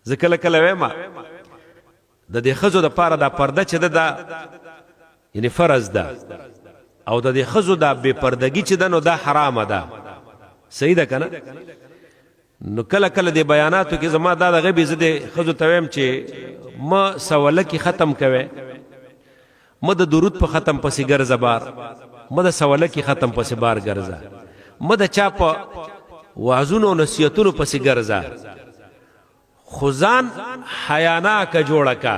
زه کله کله وایم د دې ښځو دپاره دا پرده چې ده دا یعنې فرض ده او د دې ښځو دا بې پردګي چې ده نو دا حرامه ده صحیح ده که نه نو کله کله د بیاناتو کې زما دا د غبي زه د ښځو ته وایم چې مه سولکې ختم کوئ مه د درود په ختم پسې ګرځه بار مه د سولکې ختم پسې بار ګرځه مه د چا په وعظونو او نصیحتونو پسې ګرځه خو ځان حیاناکه جوړه کا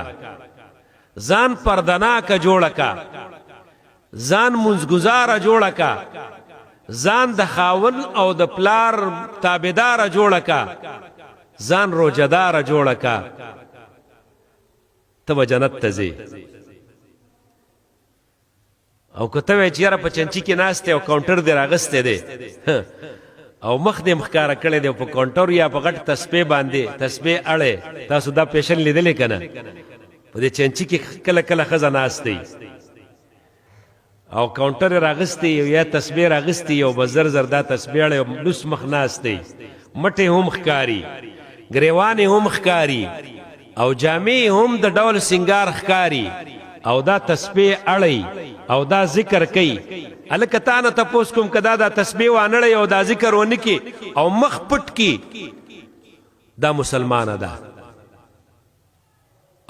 ځان پردناکه جوړه کا ځان منځګزاره جوړه کا ځان د خاون او د پلار تابعداره جوړه کا ځان روجهداره جوړه کا ته به جنت ته ځې او که ته وایې چې یاره په چنچي کې ناست دی او کاونټر دې راغستی دی او مخ دې مخکاره کړی دی په کاونټر یا په غټ تسبیح باندې تسبیح اړې تاسو دا پیشن لیدلی که نه په دې چنچي کې کله کله ښځه ناست دی او کاونټر راغستی یا تسبیح راغستی یو به زر زر دا تسبیح اړې لوس مخ ناست دی مټې هم ښکاري ګریوانې هم ښکاري او جامې هم د ډول سنگار ښکاري او دا تسبیح اړی او دا ذکر کوي هلکه تا نه تپوس کوم که دا تسبیح وانړی او دا ذکر ونه کي او مخ پټ کي دا مسلمانه ده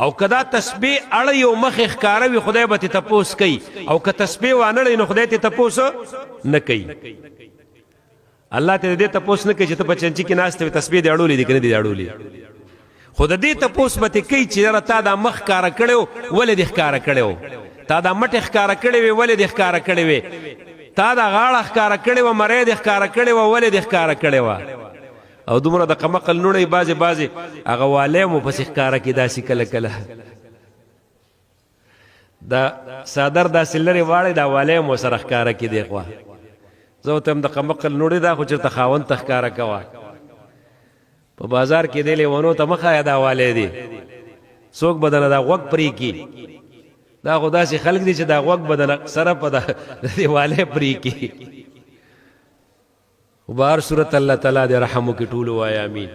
او که دا تسبیح اړی او مخ یې ښکاره وي خدای به تې تپوس کوي او که تسبیح وانړی نو خدای تې تپوس نه کوي الله ته د دې تپوس نه کوي چې ته په چنچي کې ناست وې تسبیح دې اړولې دي که نه دي اړولې خو د دې تپوس به تې کوي چې یاره تا دا مخ ښکاره کړی و ولې دې ښکاره کړی و تا دا مټې ښکاره کړې وې ولې دې ښکاره کړې وې تا دا غاړه ښکاره کړې وه مرۍ دې ښکاره کړې وه ولې دې ښکاره کړې وه او دومره د قمقل نوڼی بعضې هغه والی مو پسې ښکاره کړي داسې کله کله دا څادر داسې لرې واړی دا والی مو سره ښکاره کړي دی خوا زه ورته یم د قمقل نوڼی دا خو چېرته خاوند ته ښکاره کوه په بازار کې دی لیونو ته مه ښایه دا والی دی څوک به دله دا غوږ پرې کي دا خو داسې خلک دي چې دا غوږ به دله سره په دې والی پرې کي خو به هر صورت الله تعالی دې رحم وکړي ټولو وایه امین